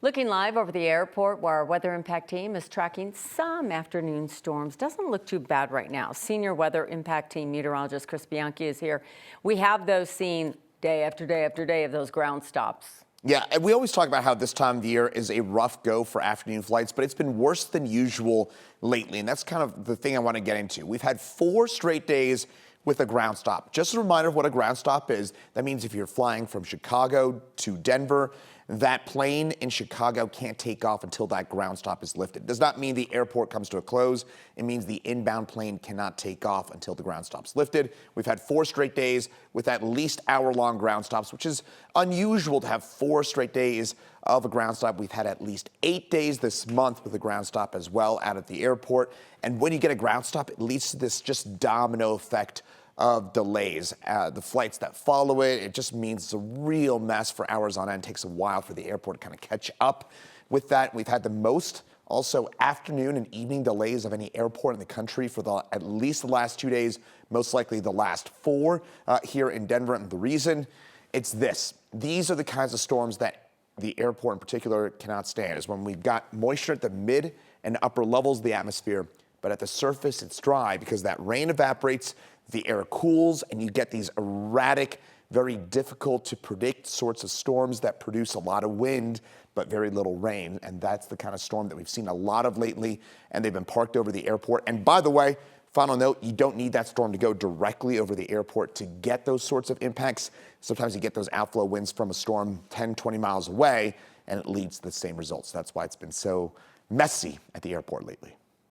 Looking live over the airport where our weather impact team is tracking some afternoon storms. Doesn't look too bad right now. Senior weather impact team meteorologist Chris Bianchi is here. We have those seen day after day after day of those ground stops. Yeah, and we always talk about how this time of the year is a rough go for afternoon flights, but it's been worse than usual lately, and that's kind of the thing I want to get into. We've had 4 straight days with a ground stop. Just a reminder of what a ground stop is. That means if you're flying from Chicago to Denver, that plane in Chicago can't take off until that ground stop is lifted. It does not mean the airport comes to a close. It means the inbound plane cannot take off until the ground stop's lifted. We've had 4 straight days with at least hour-long ground stops, which is unusual to have 4 straight days of a ground stop. We've had at least 8 days this month with a ground stop as well out at the airport. And when you get a ground stop, it leads to this just domino effect of delays. The flights that follow it, it just means it's a real mess for hours on end. It takes a while for the airport to kind of catch up with that. We've had the most also afternoon and evening delays of any airport in the country for at least the last 2 days, most likely the last 4 here in Denver. And the reason, it's this. These are the kinds of storms that the airport in particular cannot stand, is when we've got moisture at the mid and upper levels of the atmosphere, but at the surface it's dry because that rain evaporates, the air cools, and you get these erratic, very difficult to predict sorts of storms that produce a lot of wind but very little rain. And that's the kind of storm that we've seen a lot of lately, and they've been parked over the airport. And by the way, final note, you don't need that storm to go directly over the airport to get those sorts of impacts. Sometimes you get those outflow winds from a storm 10, 20 miles away, and it leads to the same results. That's why it's been so messy at the airport lately.